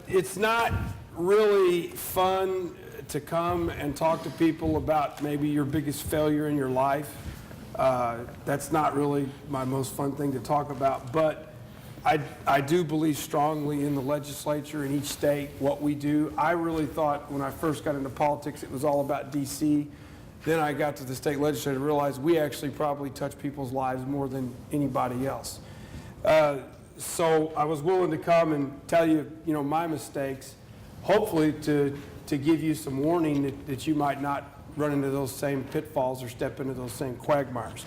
It's not really fun to come and talk to people about maybe your biggest failure in your life. That's not really my most fun thing to talk about, but I do believe strongly in the legislature in each state, what we do. I really thought when I first got into politics it was all about D.C. Then I got to the state legislature and realized we actually probably touch people's lives more than anybody else. So I was willing to come and tell you, my mistakes, hopefully to give you some warning that you might not run into those same pitfalls or step into those same quagmires.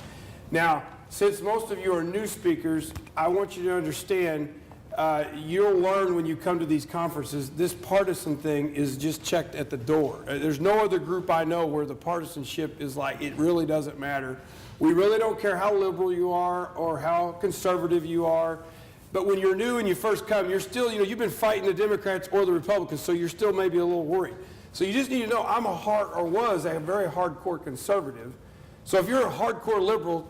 Now, since most of you are new speakers, I want you to understand you'll learn when you come to these conferences, this partisan thing is just checked at the door. There's no other group I know where the partisanship is like, it really doesn't matter. We really don't care how liberal you are or how conservative you are. But when you're new and you first come, you're still, you've been fighting the Democrats or the Republicans, so you're still maybe a little worried. So you just need to know I'm a very hardcore conservative. So if you're a hardcore liberal,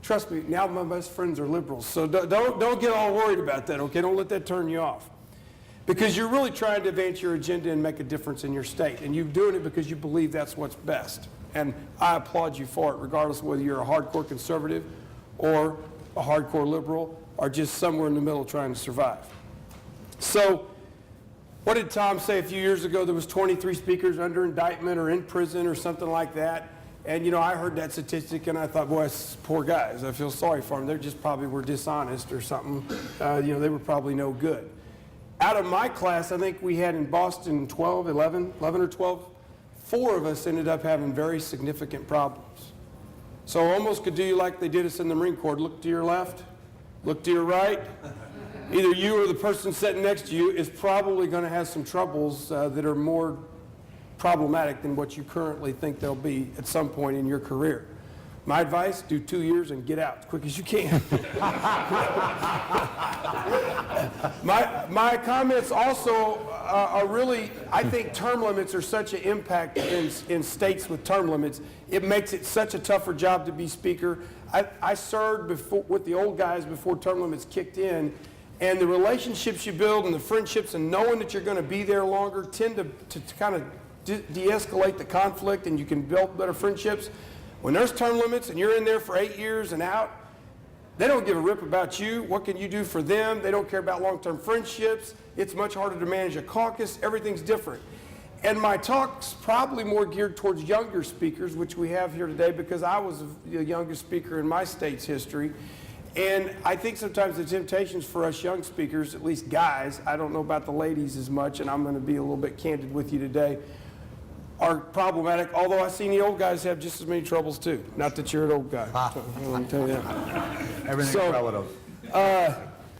trust me, now my best friends are liberals. So don't get all worried about that, okay? Don't let that turn you off. Because you're really trying to advance your agenda and make a difference in your state. And you're doing it because you believe that's what's best. And I applaud you for it, regardless of whether you're a hardcore conservative or a hardcore liberal or just somewhere in the middle trying to survive. So what did Tom say a few years ago? There was 23 speakers under indictment or in prison or something like that. And, I heard that statistic and I thought, boy, it's poor guys. I feel sorry for them. They just probably were dishonest or something. They were probably no good. Out of my class, I think we had in Boston 11 or 12, 4 of us ended up having very significant problems. So almost could do you like they did us in the Marine Corps. Look to your left, look to your right. Either you or the person sitting next to you is probably going to have some troubles that are more problematic than what you currently think they'll be at some point in your career. My advice, do 2 years and get out as quick as you can. My comments also are really, I think term limits are such an impact in states with term limits. It makes it such a tougher job to be speaker. I served with the old guys before term limits kicked in, and the relationships you build and the friendships and knowing that you're going to be there longer tend to kind of de-escalate the conflict, and you can build better friendships. When there's term limits and you're in there for 8 years and out, they don't give a rip about you. What can you do for them? They don't care about long-term friendships. It's much harder to manage a caucus. Everything's different. And my talk's probably more geared towards younger speakers, which we have here today because I was the youngest speaker in my state's history. And I think sometimes the temptations for us young speakers, at least guys, I don't know about the ladies as much, and I'm going to be a little bit candid with you today, are problematic, although I've seen the old guys have just as many troubles too. Not that you're an old guy. Let me tell you that. Everything's relative.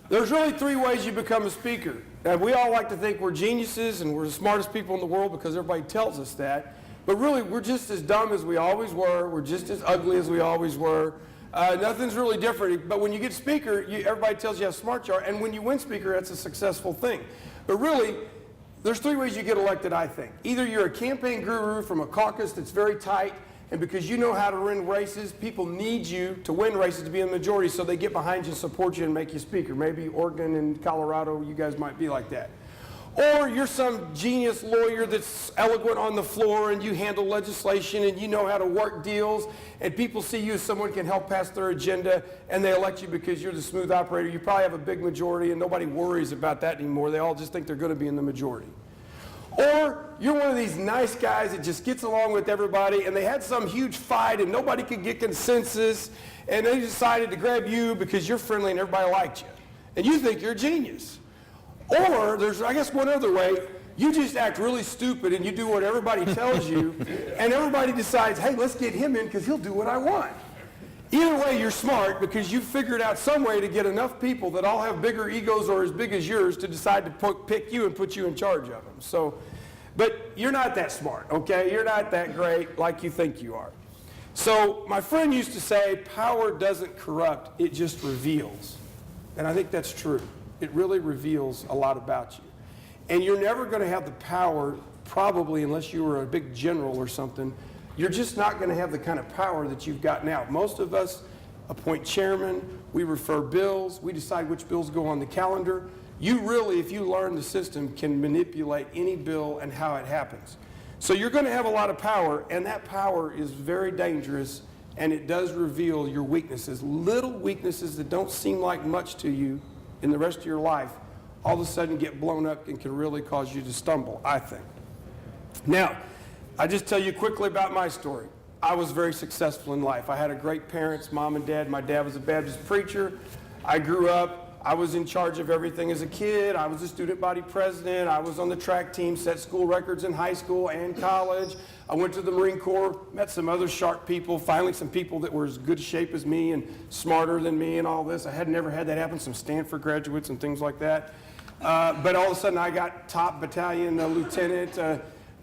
There's really 3 ways you become a speaker. And we all like to think we're geniuses and we're the smartest people in the world because everybody tells us that. But really, we're just as dumb as we always were. We're just as ugly as we always were. Nothing's really different. But when you get speaker, everybody tells you how smart you are. And when you win speaker, that's a successful thing. But really, there's 3 ways you get elected, I think. Either you're a campaign guru from a caucus that's very tight, and because you know how to win races, people need you to win races to be in the majority, so they get behind you, support you, and make you speaker. Maybe Oregon and Colorado, you guys might be like that. Or you're some genius lawyer that's eloquent on the floor, and you handle legislation, and you know how to work deals, and people see you as someone who can help pass their agenda, and they elect you because you're the smooth operator. You probably have a big majority, and nobody worries about that anymore. They all just think they're going to be in the majority. Or you're one of these nice guys that just gets along with everybody, and they had some huge fight, and nobody could get consensus, and they decided to grab you because you're friendly and everybody liked you. And you think you're a genius. Or there's, I guess, one other way. You just act really stupid and you do what everybody tells you, and everybody decides, hey, let's get him in because he'll do what I want. Either way, you're smart because you figured out some way to get enough people that all have bigger egos or as big as yours to decide to pick you and put you in charge of them. So, but you're not that smart, okay? You're not that great like you think you are. So my friend used to say, power doesn't corrupt, it just reveals. And I think that's true. It really reveals a lot about you. And you're never going to have the power, probably unless you were a big general or something, you're just not going to have the kind of power that you've got now. Most of us appoint chairman, we refer bills, we decide which bills go on the calendar. You really, if you learn the system, can manipulate any bill and how it happens. So you're going to have a lot of power, and that power is very dangerous, and it does reveal your weaknesses. Little weaknesses that don't seem like much to you in the rest of your life, all of a sudden get blown up and can really cause you to stumble, I think. Now, I just tell you quickly about my story. I was very successful in life. I had a great parents, mom and dad. My dad was a Baptist preacher. I grew up. I was in charge of everything as a kid. I was a student body president. I was on the track team, set school records in high school and college. I went to the Marine Corps, met some other sharp people, finally some people that were as good shape as me and smarter than me and all this. I had never had that happen, some Stanford graduates and things like that. But all of a sudden I got top battalion lieutenant.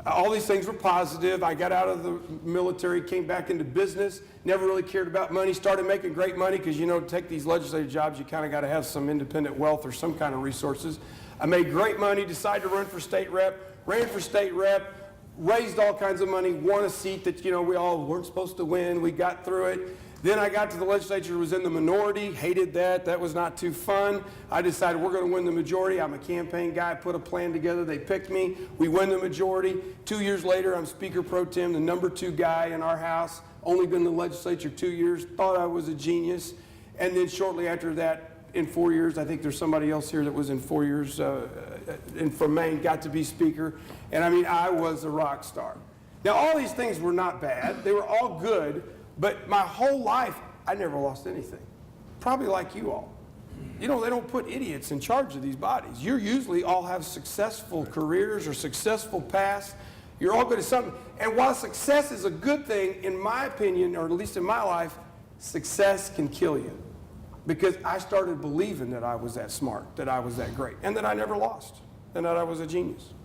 All these things were positive. I got out of the military, came back into business, never really cared about money, started making great money because, to take these legislative jobs, you kind of got to have some independent wealth or some kind of resources. I made great money, decided to run for state rep, ran for state rep, raised all kinds of money, won a seat that, we all weren't supposed to win. We got through it. Then I got to the legislature, was in the minority, hated that. That was not too fun. I decided we're going to win the majority. I'm a campaign guy, put a plan together. They picked me. We win the majority. 2 years later, I'm Speaker Pro Tem, the number 2 guy in our House. Only been in the legislature 2 years. Thought I was a genius. And then shortly after that, in 4 years, I think there's somebody else here that was in 4 years, and from Maine, got to be Speaker. And I was a rock star. Now, all these things were not bad. They were all good. But my whole life, I never lost anything. Probably like you all. They don't put idiots in charge of these bodies. You usually all have successful careers or successful pasts. You're all good at something. And while success is a good thing, in my opinion, or at least in my life, success can kill you. Because I started believing that I was that smart, that I was that great, and that I never lost, and that I was a genius.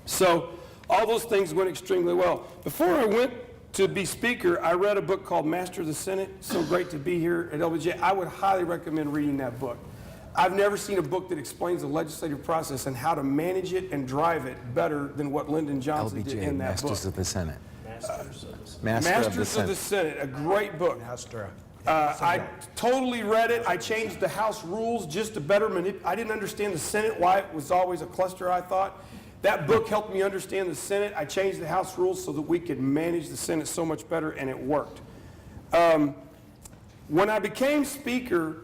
So all those things went extremely well. Before I went to be Speaker, I read a book called Master of the Senate. So great to be here at LBJ. I would highly recommend reading that book. I've never seen a book that explains the legislative process and how to manage it and drive it better than what Lyndon Johnson did in that book. Masters of the Senate. Masters of the Senate, a great book. I totally read it. I changed the House rules just to better manipulate. I didn't understand the Senate, why it was always a cluster, I thought. That book helped me understand the Senate. I changed the House rules so that we could manage the Senate so much better, and it worked. When I became Speaker,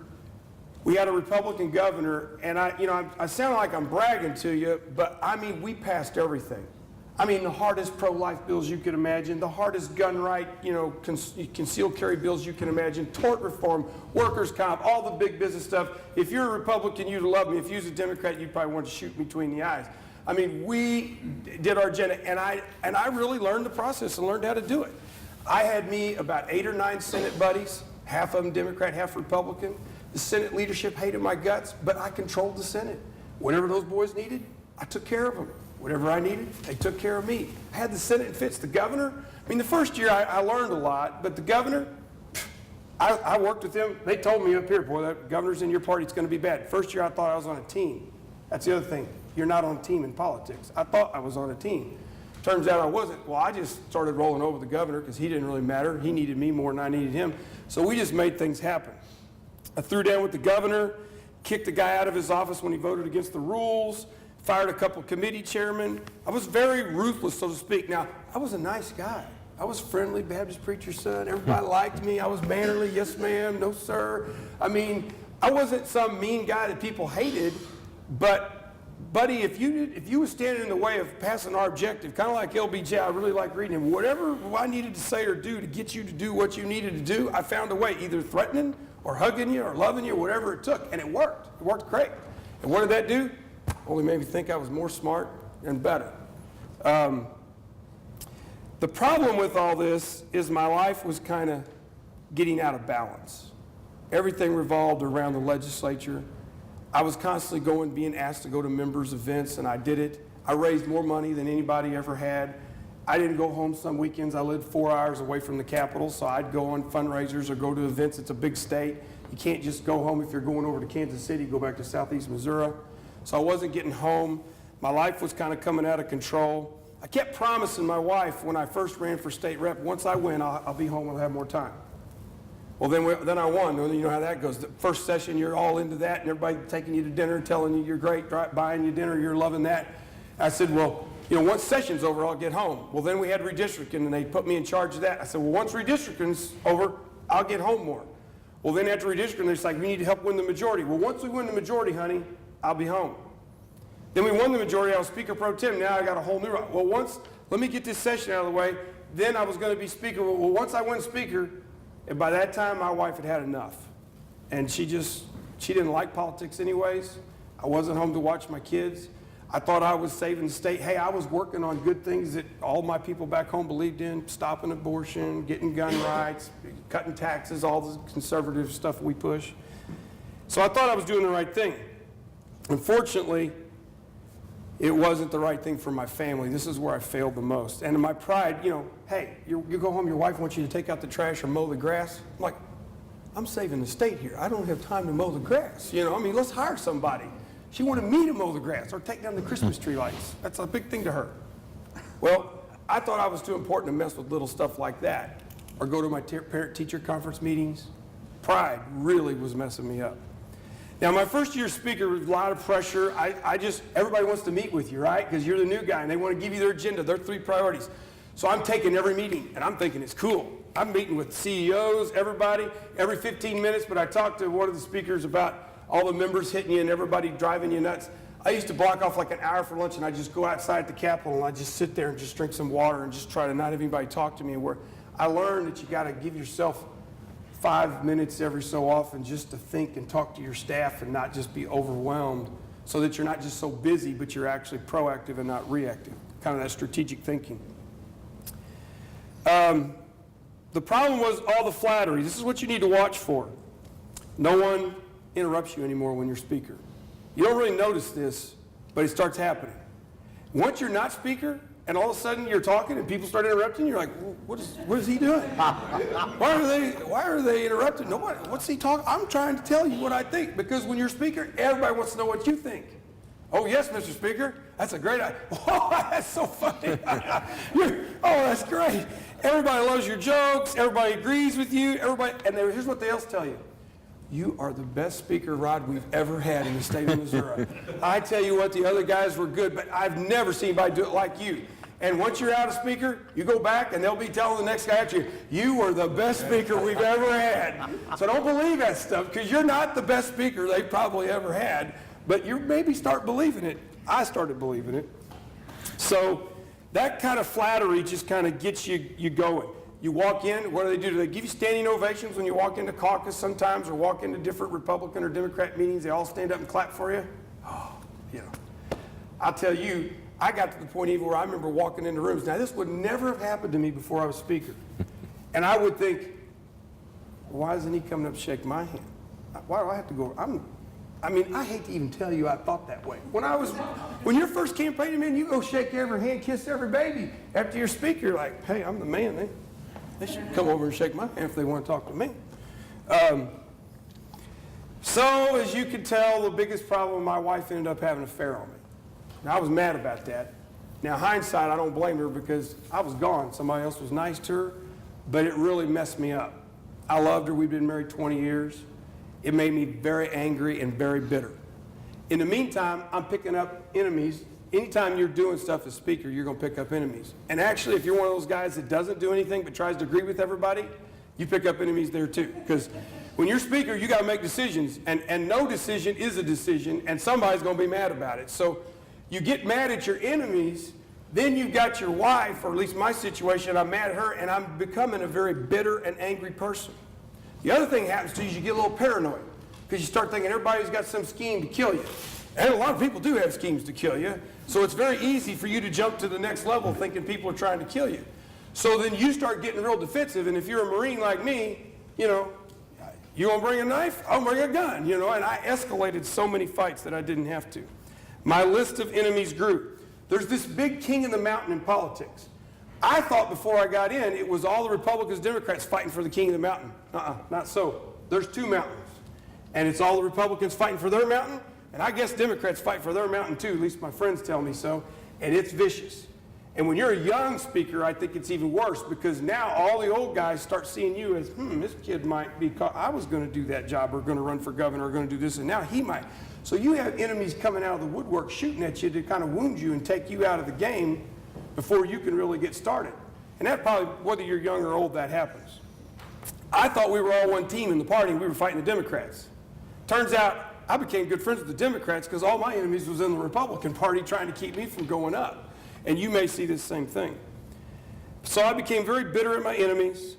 we had a Republican governor, and I sound like I'm bragging to you, but we passed everything. The hardest pro-life bills you could imagine, the hardest gun right, concealed carry bills you can imagine, tort reform, workers' comp, all the big business stuff. If you're a Republican, you'd love me. If you was a Democrat, you'd probably want to shoot me between the eyes. We did our agenda, and I really learned the process and learned how to do it. I had me about 8 or 9 Senate buddies, half of them Democrat, half Republican. The Senate leadership hated my guts, but I controlled the Senate. Whatever those boys needed, I took care of them. Whatever I needed, they took care of me. I had the Senate in fits. The governor, the first year I learned a lot, but the governor, I worked with him. They told me up here, boy, that governor's in your party, it's going to be bad. First year I thought I was on a team. That's the other thing. You're not on a team in politics. I thought I was on a team. Turns out I wasn't. Well, I just started rolling over the governor because he didn't really matter. He needed me more than I needed him. So we just made things happen. I threw down with the governor, kicked the guy out of his office when he voted against the rules, fired a couple committee chairmen. I was very ruthless, so to speak. Now, I was a nice guy. I was friendly, Baptist preacher's son. Everybody liked me. I was mannerly, yes ma'am, no sir. I wasn't some mean guy that people hated, but buddy, if you was standing in the way of passing our objective, kind of like LBJ, I really like reading him. Whatever I needed to say or do to get you to do what you needed to do, I found a way, either threatening or hugging you or loving you, whatever it took, and it worked. It worked great. And what did that do? Only made me think I was more smart and better. The problem with all this is my life was kind of getting out of balance. Everything revolved around the legislature. I was constantly being asked to go to members' events, and I did it. I raised more money than anybody ever had. I didn't go home some weekends. I lived 4 hours away from the Capitol, so I'd go on fundraisers or go to events. It's a big state. You can't just go home if you're going over to Kansas City, go back to southeast Missouri. So I wasn't getting home. My life was kind of coming out of control. I kept promising my wife when I first ran for state rep, once I win, I'll be home and I'll have more time. Well, then I won. Well, you know how that goes. The first session, you're all into that, and everybody taking you to dinner, telling you you're great, buying you dinner, you're loving that. I said, well, you know, once session's over, I'll get home. Well, then we had redistricting, and they put me in charge of that. I said, well, once redistricting's over, I'll get home more. Well, then after redistricting, they're like, we need to help win the majority. Well, once we win the majority, honey, I'll be home. Then we won the majority. I was Speaker Pro Tem. Now I got a whole new role. Well, let me get this session out of the way. Then I was going to be Speaker. Well, once I went Speaker, and by that time, my wife had had enough. And she didn't like politics anyways. I wasn't home to watch my kids. I thought I was saving the state. Hey, I was working on good things that all my people back home believed in, stopping abortion, getting gun rights, cutting taxes, all the conservative stuff we push. So I thought I was doing the right thing. Unfortunately, it wasn't the right thing for my family. This is where I failed the most. And in my pride, you know, hey, you go home, your wife wants you to take out the trash or mow the grass. I'm like, I'm saving the state here. I don't have time to mow the grass. You know, I mean, let's hire somebody. She wanted me to mow the grass or take down the Christmas tree lights. That's a big thing to her. Well, I thought I was too important to mess with little stuff like that or go to my parent-teacher conference meetings. Pride really was messing me up. Now, my first year Speaker was a lot of pressure. Everybody wants to meet with you, right? Because you're the new guy, and they want to give you their agenda, their 3 priorities. So I'm taking every meeting, and I'm thinking it's cool. I'm meeting with CEOs, everybody, every 15 minutes, but I talked to one of the speakers about all the members hitting you and everybody driving you nuts. I used to block off like an hour for lunch, and I'd just go outside the Capitol, and I'd just sit there and just drink some water and just try to not have anybody talk to me. And where I learned that you got to give yourself 5 minutes every so often just to think and talk to your staff and not just be overwhelmed, so that you're not just so busy, but you're actually proactive and not reactive, kind of that strategic thinking. The problem was all the flattery. This is what you need to watch for. No one interrupts you anymore when you're Speaker. You don't really notice this, but it starts happening. Once you're not Speaker, and all of a sudden you're talking and people start interrupting, you're like, what is he doing? Why are they interrupting? Nobody, what's he talking? I'm trying to tell you what I think, because when you're Speaker, everybody wants to know what you think. Oh, yes, Mr. Speaker, that's a great idea. Oh, that's so funny. Oh, that's great. Everybody loves your jokes. Everybody agrees with you. Here's what they else tell you. You are the best Speaker, Rod, we've ever had in the state of Missouri. I tell you what, the other guys were good, but I've never seen anybody do it like you. And once you're out of Speaker, you go back and they'll be telling the next guy after you, you were the best Speaker we've ever had. So don't believe that stuff, because you're not the best Speaker they probably ever had, but you maybe start believing it. I started believing it. So that kind of flattery just kind of gets you going. You walk in, what do? Do they give you standing ovations when you walk into caucus sometimes, or walk into different Republican or Democrat meetings? They all stand up and clap for you? Oh, you know. I'll tell you, I got to the point even where I remember walking into rooms. Now, this would never have happened to me before I was Speaker. And I would think, why isn't he coming up to shake my hand? Why do I have to go? I hate to even tell you I thought that way. When you're first campaigning, man, you go shake every hand, kiss every baby. After you're Speaker, you're like, hey, I'm the man. They should come over and shake my hand if they want to talk to me. So, as you can tell, the biggest problem, my wife ended up having an affair on me. Now, I was mad about that. Now, hindsight, I don't blame her, because I was gone. Somebody else was nice to her, but it really messed me up. I loved her. We've been married 20 years. It made me very angry and very bitter. In the meantime, I'm picking up enemies. Anytime you're doing stuff as Speaker, you're going to pick up enemies. And actually, if you're one of those guys that doesn't do anything but tries to agree with everybody, you pick up enemies there too. Because when you're Speaker, you got to make decisions, and no decision is a decision, and somebody's going to be mad about it. So you get mad at your enemies, then you've got your wife, or at least my situation, I'm mad at her, and I'm becoming a very bitter and angry person. The other thing happens to you is you get a little paranoid, because you start thinking everybody's got some scheme to kill you. And a lot of people do have schemes to kill you, so it's very easy for you to jump to the next level thinking people are trying to kill you. So then you start getting real defensive, and if you're a Marine like me, you want to bring a knife? I'll bring a gun, and I escalated so many fights that I didn't have to. My list of enemies grew. There's this big king in the mountain in politics. I thought before I got in, it was all the Republicans, Democrats fighting for the king of the mountain. Not so. There's 2 mountains, and it's all the Republicans fighting for their mountain, and I guess Democrats fight for their mountain too, at least my friends tell me so, and it's vicious. And when you're a young speaker, I think it's even worse, because now all the old guys start seeing you as, this kid might be, I was going to do that job, or going to run for governor, or going to do this, and now he might. So you have enemies coming out of the woodwork shooting at you to kind of wound you and take you out of the game before you can really get started. And that probably, whether you're young or old, that happens. I thought we were all one team in the party and we were fighting the Democrats. Turns out I became good friends with the Democrats because all my enemies was in the Republican Party trying to keep me from going up. And you may see this same thing. So I became very bitter at my enemies.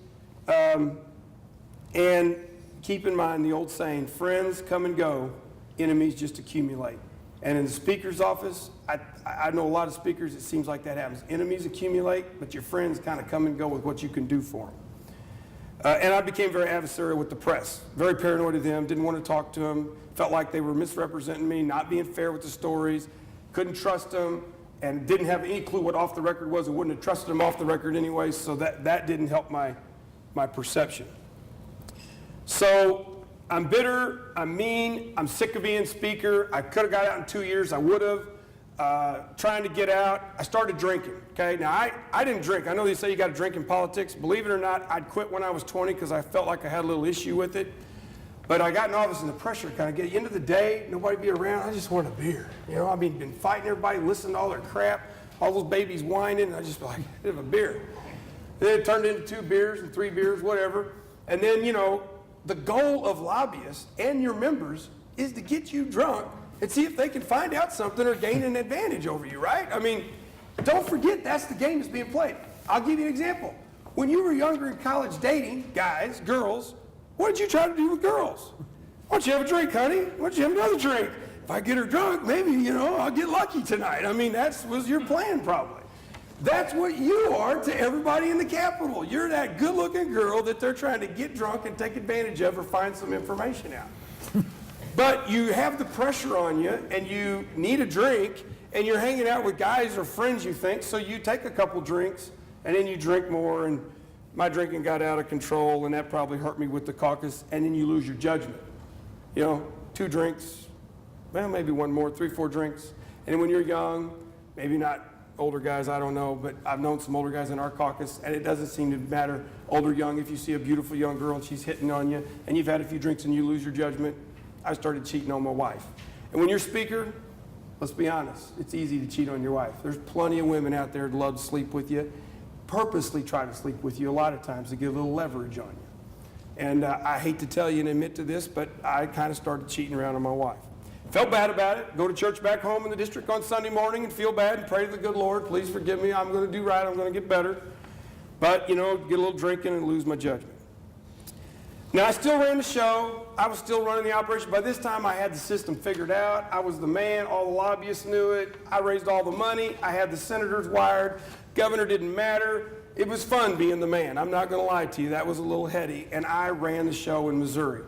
And keep in mind the old saying, friends come and go, enemies just accumulate. And in the speaker's office, I know a lot of speakers, it seems like that happens. Enemies accumulate, but your friends kind of come and go with what you can do for them. And I became very adversarial with the press, very paranoid of them, didn't want to talk to them, felt like they were misrepresenting me, not being fair with the stories, couldn't trust them, and didn't have any clue what off the record was, and wouldn't have trusted them off the record anyway, so that didn't help my perception. So I'm bitter, I'm mean, I'm sick of being speaker. I could have got out in 2 years, I would have. Trying to get out, I started drinking, okay? Now, I didn't drink. I know they say you got to drink in politics. Believe it or not, I'd quit when I was 20 because I felt like I had a little issue with it. But I got in office and the pressure kind of get, at the end of the day, nobody be around, I just want a beer. You know, I mean, been fighting everybody, listening to all their crap, all those babies whining, and I just like, I have a beer. Then it turned into 2 beers and 3 beers, whatever. And then, you know, the goal of lobbyists and your members is to get you drunk and see if they can find out something or gain an advantage over you, right? I mean, don't forget that's the game that's being played. I'll give you an example. When you were younger in college dating, guys, girls, what did you try to do with girls? Why don't you have a drink, honey? Why don't you have another drink? If I get her drunk, maybe, you know, I'll get lucky tonight. I mean, that was your plan probably. That's what you are to everybody in the Capitol. You're that good-looking girl that they're trying to get drunk and take advantage of or find some information out. But you have the pressure on you, and you need a drink, and you're hanging out with guys or friends, you think, so you take a couple drinks, and then you drink more, and my drinking got out of control, and that probably hurt me with the caucus, and then you lose your judgment. You know, 2 drinks, well, maybe one more, 3, 4 drinks, and when you're young, maybe not older guys, I don't know, but I've known some older guys in our caucus, and it doesn't seem to matter, old or young, if you see a beautiful young girl and she's hitting on you, and you've had a few drinks and you lose your judgment. I started cheating on my wife. And when you're speaker, let's be honest, it's easy to cheat on your wife. There's plenty of women out there that love to sleep with you, purposely try to sleep with you a lot of times to get a little leverage on you. And I hate to tell you and admit to this, but I kind of started cheating around on my wife. Felt bad about it. Go to church back home in the district on Sunday morning and feel bad and pray to the good Lord, please forgive me, I'm going to do right, I'm going to get better. But, you know, get a little drinking and lose my judgment. Now, I still ran the show. I was still running the operation. By this time, I had the system figured out. I was the man. All the lobbyists knew it. I raised all the money. I had the senators wired. Governor didn't matter. It was fun being the man. I'm not going to lie to you. That was a little heady. And I ran the show in Missouri.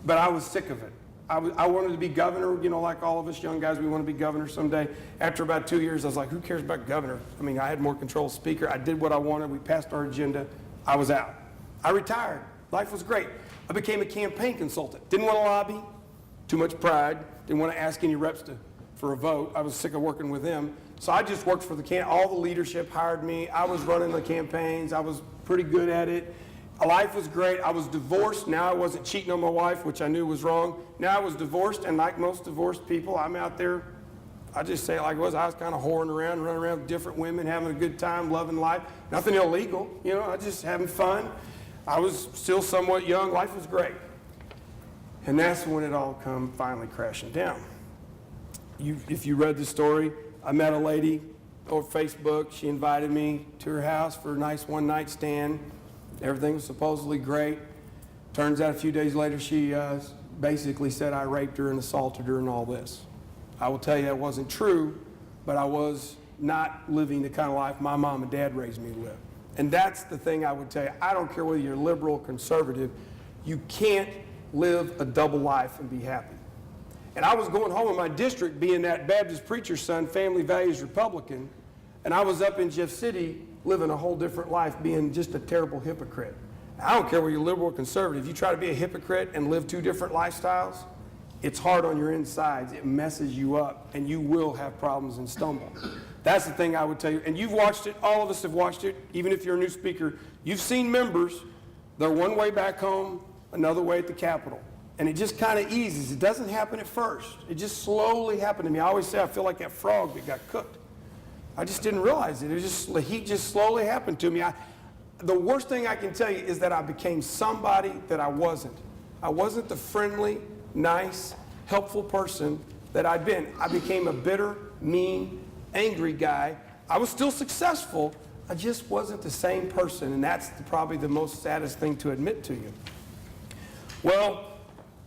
But I was sick of it. I wanted to be governor, you know, like all of us young guys, we want to be governor someday. After about 2 years, I was like, who cares about governor? I mean, I had more control as speaker. I did what I wanted. We passed our agenda. I was out. I retired. Life was great. I became a campaign consultant. Didn't want to lobby, too much pride. Didn't want to ask any reps for a vote. I was sick of working with them. So I just worked for all the leadership hired me. I was running the campaigns. I was pretty good at it. Life was great. I was divorced. Now I wasn't cheating on my wife, which I knew was wrong. Now I was divorced, and like most divorced people, I'm out there, I just say it like it was. I was kind of whoring around, running around with different women, having a good time, loving life. Nothing illegal, you know, I just having fun. I was still somewhat young. Life was great. And that's when it all come finally crashing down. If you read the story, I met a lady over Facebook. She invited me to her house for a nice one-night stand. Everything was supposedly great. Turns out a few days later, she basically said I raped her and assaulted her and all this. I will tell you that wasn't true, but I was not living the kind of life my mom and dad raised me to live. And that's the thing I would tell you. I don't care whether you're liberal or conservative. You can't live a double life and be happy. And I was going home in my district being that Baptist preacher's son, family values Republican, and I was up in Jeff City living a whole different life being just a terrible hypocrite. I don't care whether you're liberal or conservative. You try to be a hypocrite and live 2 different lifestyles, it's hard on your insides. It messes you up, and you will have problems and stumble. That's the thing I would tell you. And you've watched it. All of us have watched it. Even if you're a new speaker, you've seen members. They're one way back home, another way at the Capitol. And it just kind of eases. It doesn't happen at first. It just slowly happened to me. I always say I feel like that frog that got cooked. I just didn't realize it. The heat just slowly happened to me. The worst thing I can tell you is that I became somebody that I wasn't. I wasn't the friendly, nice, helpful person that I'd been. I became a bitter, mean, angry guy. I was still successful. I just wasn't the same person, and that's probably the most saddest thing to admit to you. Well,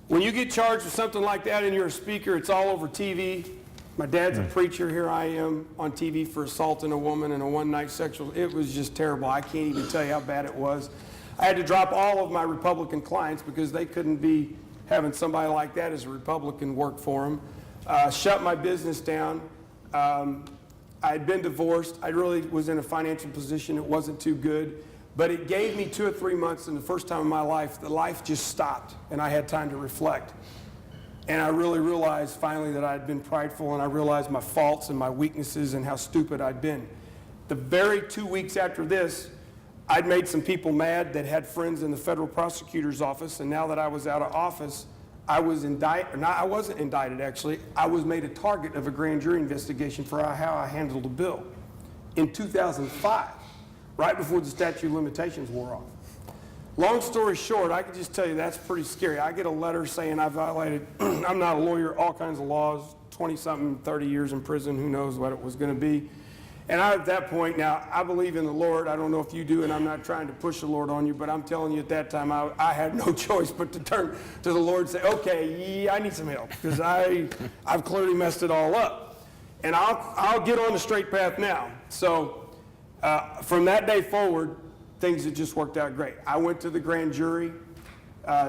when you get charged with something like that and you're a speaker, it's all over TV. My dad's a preacher. Here I am on TV for assaulting a woman and a one-night sexual. It was just terrible. I can't even tell you how bad it was. I had to drop all of my Republican clients because they couldn't be having somebody like that as a Republican work for them. Shut my business down. I had been divorced. I really was in a financial position. It wasn't too good. But it gave me 2 or 3 months, and the first time in my life, the life just stopped, and I had time to reflect. And I really realized finally that I had been prideful, and I realized my faults and my weaknesses and how stupid I'd been. The very 2 weeks after this, I'd made some people mad that had friends in the federal prosecutor's office, and now that I was out of office, I was indicted. I wasn't indicted, actually. I was made a target of a grand jury investigation for how I handled a bill in 2005, right before the statute of limitations wore off. Long story short, I can just tell you that's pretty scary. I get a letter saying I violated, I'm not a lawyer, all kinds of laws, 20-something, 30 years in prison, who knows what it was going to be. And at that point, now, I believe in the Lord. I don't know if you do, and I'm not trying to push the Lord on you, but I'm telling you at that time, I had no choice but to turn to the Lord and say, okay, yeah, I need some help, because I've clearly messed it all up. And I'll get on the straight path now. So from that day forward, things have just worked out great. I went to the grand jury.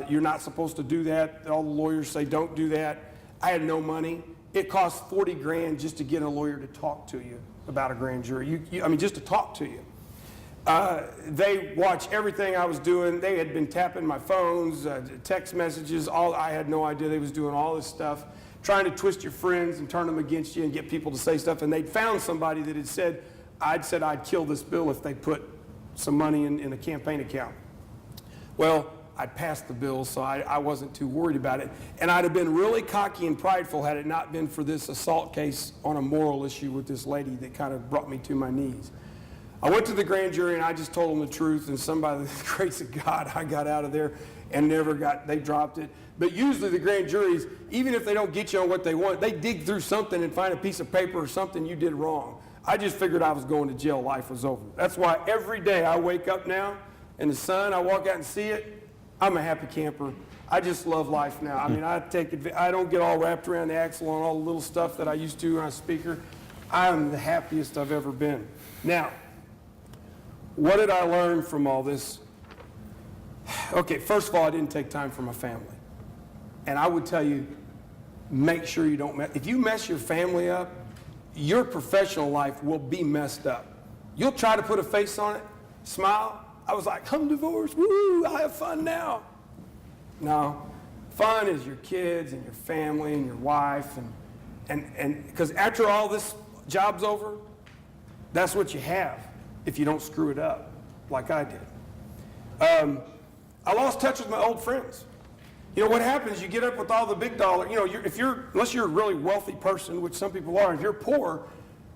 You're not supposed to do that. All the lawyers say don't do that. I had no money. It cost $40,000 just to get a lawyer to talk to you about a grand jury. I mean, just to talk to you. They watched everything I was doing. They had been tapping my phones, text messages. I had no idea they was doing all this stuff, trying to twist your friends and turn them against you and get people to say stuff. And they'd found somebody that had said I'd kill this bill if they put some money in a campaign account. Well, I'd passed the bill, so I wasn't too worried about it. And I'd have been really cocky and prideful had it not been for this assault case on a moral issue with this lady that kind of brought me to my knees. I went to the grand jury and I just told them the truth, and by the grace of God, I got out of there and they dropped it. But usually the grand juries, even if they don't get you on what they want, they dig through something and find a piece of paper or something you did wrong. I just figured I was going to jail, life was over. That's why every day I wake up now in the sun, I walk out and see it, I'm a happy camper. I just love life now. I mean, I don't get all wrapped around the axle on all the little stuff that I used to when I was a speaker. I'm the happiest I've ever been. Now, what did I learn from all this? Okay, first of all, I didn't take time for my family. And I would tell you, make sure you don't if you mess your family up, your professional life will be messed up. You'll try to put a face on it, smile. I was like, I'm divorced, woo, I have fun now. No, fun is your kids and your family and your wife, and because after all this job's over, that's what you have if you don't screw it up like I did. I lost touch with my old friends. You know what happens, you get up with all the big dollar, unless you're a really wealthy person, which some people are, if you're poor,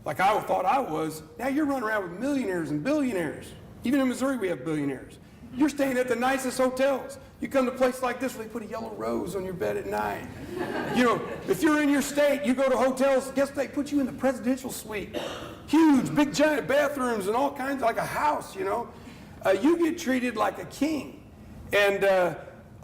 like I thought I was, now you're running around with millionaires and billionaires. Even in Missouri, we have billionaires. You're staying at the nicest hotels. You come to a place like this where they put a yellow rose on your bed at night. If you're in your state, you go to hotels, guess they put you in the presidential suite. Huge, big, giant bathrooms and all kinds, like a house, You get treated like a king. And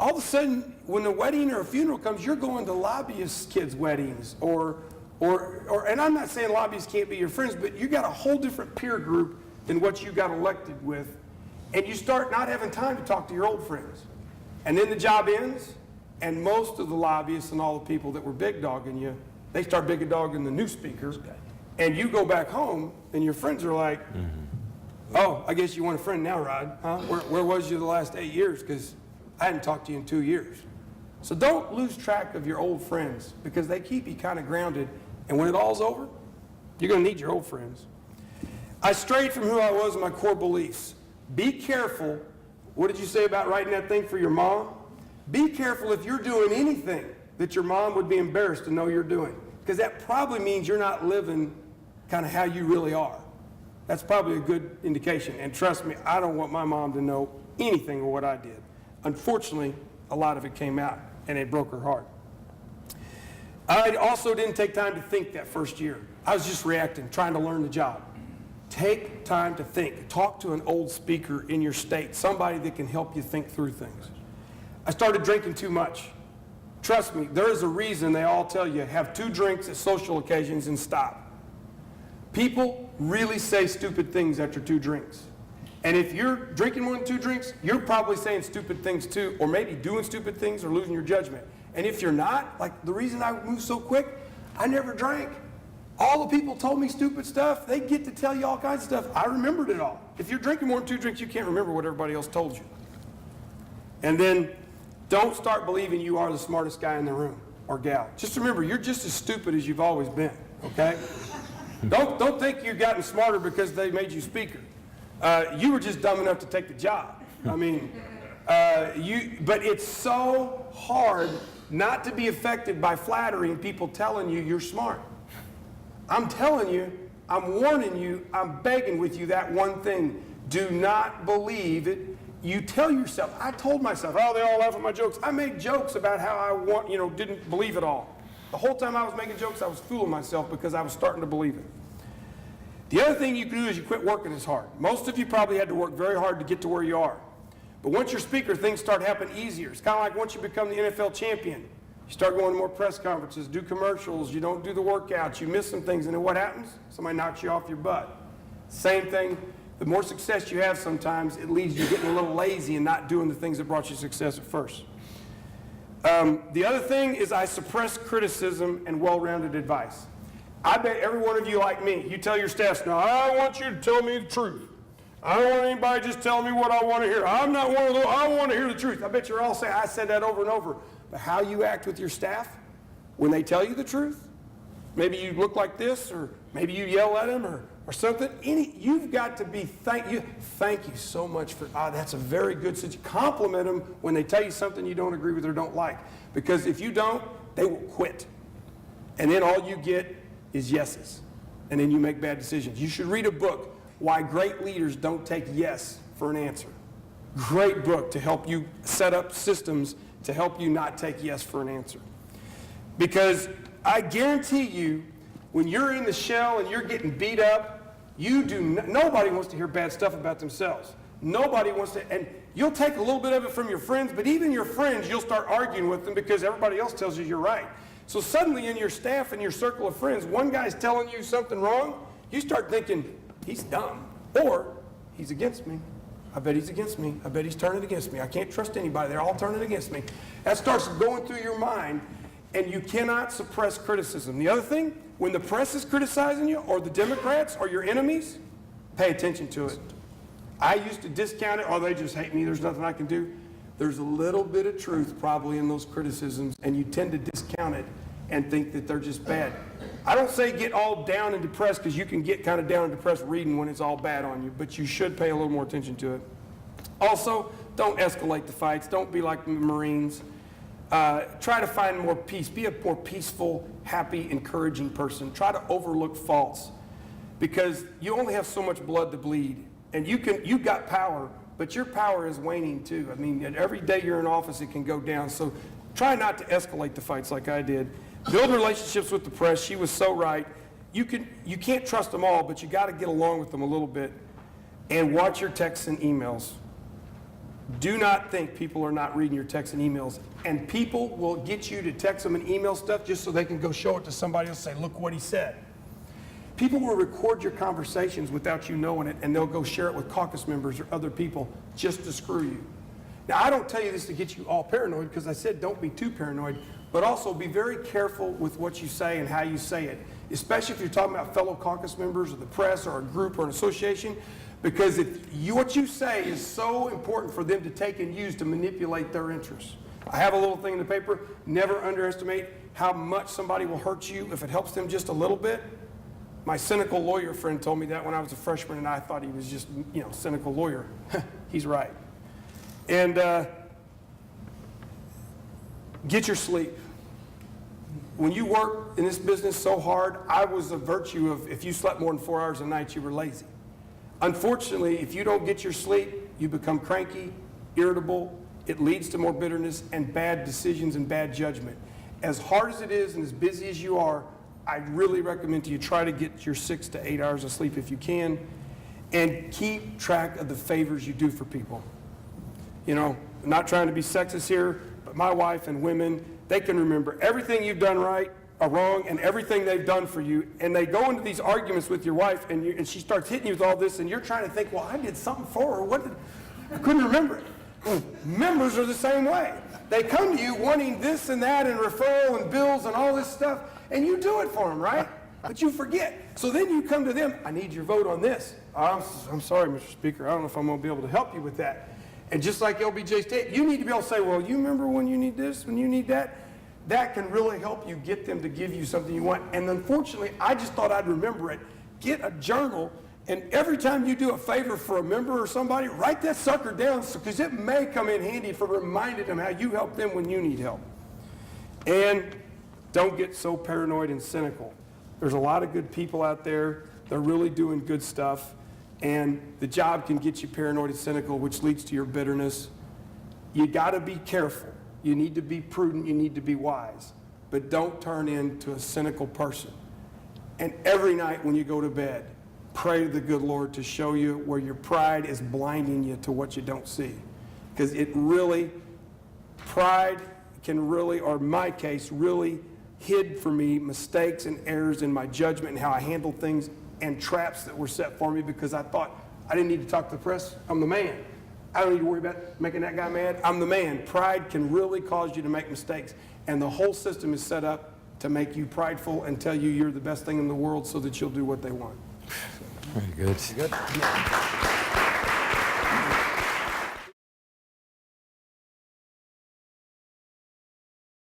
all of a sudden, when a wedding or a funeral comes, you're going to lobbyists' kids' weddings and I'm not saying lobbyists can't be your friends, but you got a whole different peer group than what you got elected with, and you start not having time to talk to your old friends. And then the job ends, and most of the lobbyists and all the people that were big dogging you, they start big dogging the new speaker, and you go back home, and your friends are like, oh, I guess you want a friend now, Rod, huh? Where was you the last 8 years? Because I hadn't talked to you in 2 years. So don't lose track of your old friends, because they keep you kind of grounded, and when it all's over, You're going to need your old friends. I strayed from who I was and my core beliefs. Be careful. What did you say about writing that thing for your mom? Be careful if you're doing anything that your mom would be embarrassed to know you're doing, because that probably means you're not living kind of how you really are. That's probably a good indication. And trust me, I don't want my mom to know anything of what I did. Unfortunately, a lot of it came out, and it broke her heart. I also didn't take time to think that first year. I was just reacting, trying to learn the job. Take time to think. Talk to an old speaker in your state, somebody that can help you think through things. I started drinking too much. Trust me, there is a reason they all tell you, have 2 drinks at social occasions and stop. People really say stupid things after 2 drinks. And if you're drinking more than 2 drinks, you're probably saying stupid things too, or maybe doing stupid things or losing your judgment. And if you're not, like the reason I moved so quick, I never drank. All the people told me stupid stuff. They get to tell you all kinds of stuff. I remembered it all. If you're drinking more than 2 drinks, you can't remember what everybody else told you. And then don't start believing you are the smartest guy in the room or gal. Just remember, you're just as stupid as you've always been, okay? Don't think you've gotten smarter because they made you speaker. You were just dumb enough to take the job. I mean, but it's so hard not to be affected by flattery and people telling you you're smart. I'm telling you, I'm warning you, I'm begging with you that one thing. Do not believe it. You tell yourself, I told myself, oh, they all laugh at my jokes. I made jokes about how I didn't believe it all. The whole time I was making jokes, I was fooling myself because I was starting to believe it. The other thing you can do is you quit working as hard. Most of you probably had to work very hard to get to where you are. But once you're speaker, things start happening easier. It's kind of like once you become the NFL champion. You start going to more press conferences, do commercials, you don't do the workouts, you miss some things, and then what happens? Somebody knocks you off your butt. Same thing, the more success you have sometimes, it leaves you getting a little lazy and not doing the things that brought you success at first. The other thing is I suppress criticism and well-rounded advice. I bet every one of you like me, you tell your staff, now I want you to tell me the truth. I don't want anybody just telling me what I want to hear. I'm not one of those, I want to hear the truth. I bet you're all saying, I said that over and over. But how you act with your staff when they tell you the truth, maybe you look like this, or maybe you yell at them, or something. You've got to be thank you so much for, that's a very good situation. Compliment them when they tell you something you don't agree with or don't like. Because if you don't, they will quit. And then all you get is yeses. And then you make bad decisions. You should read a book, Why Great Leaders Don't Take Yes for an Answer. Great book to help you set up systems to help you not take yes for an answer. Because I guarantee you, when you're in the shell and you're getting beat up, nobody wants to hear bad stuff about themselves. Nobody wants to, and you'll take a little bit of it from your friends, but even your friends, you'll start arguing with them because everybody else tells you you're right. So suddenly in your staff and your circle of friends, one guy's telling you something wrong, you start thinking, he's dumb, or he's against me. I bet he's against me. I bet he's turning against me. I can't trust anybody. They're all turning against me. That starts going through your mind, and you cannot suppress criticism. The other thing, when the press is criticizing you, or the Democrats, or your enemies, pay attention to it. I used to discount it, oh, they just hate me, there's nothing I can do. There's a little bit of truth probably in those criticisms, and you tend to discount it and think that they're just bad. I don't say get all down and depressed, because you can get kind of down and depressed reading when it's all bad on you, but you should pay a little more attention to it. Also, don't escalate the fights. Don't be like the Marines. Try to find more peace. Be a more peaceful, happy, encouraging person. Try to overlook faults, because you only have so much blood to bleed, and you've got power, but your power is waning too. I mean, every day you're in office, it can go down. So try not to escalate the fights like I did. Build relationships with the press. She was so right. You can't trust them all, but you got to get along with them a little bit. And watch your texts and emails. Do not think people are not reading your texts and emails. And people will get you to text them and email stuff just so they can go show it to somebody else and say, look what he said. People will record your conversations without you knowing it, and they'll go share it with caucus members or other people just to screw you. Now, I don't tell you this to get you all paranoid, because I said don't be too paranoid, but also be very careful with what you say and how you say it, especially if you're talking about fellow caucus members or the press or a group or an association, because what you say is so important for them to take and use to manipulate their interests. I have a little thing in the paper, never underestimate how much somebody will hurt you if it helps them just a little bit. My cynical lawyer friend told me that when I was a freshman, and I thought he was just, cynical lawyer. He's right. And get your sleep. When you work in this business so hard, I was a virtue of if you slept more than 4 hours a night, you were lazy. Unfortunately, if you don't get your sleep, you become cranky, irritable. It leads to more bitterness and bad decisions and bad judgment. As hard as it is and as busy as you are, I really recommend to you try to get your 6 to 8 hours of sleep if you can, and keep track of the favors you do for people. I'm not trying to be sexist here, but my wife and women, they can remember everything you've done right or wrong and everything they've done for you, and they go into these arguments with your wife, and she starts hitting you with all this, and you're trying to think, well, I did something for her. I couldn't remember it. Members are the same way. They come to you wanting this and that and referral and bills and all this stuff, and you do it for them, right? But you forget. So then you come to them, I need your vote on this. I'm sorry, Mr. Speaker, I don't know if I'm going to be able to help you with that. And just like LBJ State, you need to be able to say, well, you remember when you need this, when you need that? That can really help you get them to give you something you want. And unfortunately, I just thought I'd remember it. Get a journal, and every time you do a favor for a member or somebody, write that sucker down, because it may come in handy for reminding them how you help them when you need help. And don't get so paranoid and cynical. There's a lot of good people out there. They're really doing good stuff. And the job can get you paranoid and cynical, which leads to your bitterness. You got to be careful. You need to be prudent. You need to be wise. But don't turn into a cynical person. And every night when you go to bed, pray to the good Lord to show you where your pride is blinding you to what you don't see. Because pride can really, or in my case, really hid for me mistakes and errors in my judgment and how I handled things and traps that were set for me, because I thought I didn't need to talk to the press. I'm the man. I don't need to worry about making that guy mad. I'm the man. Pride can really cause you to make mistakes, and the whole system is set up to make you prideful and tell you you're the best thing in the world so that you'll do what they want. Very good.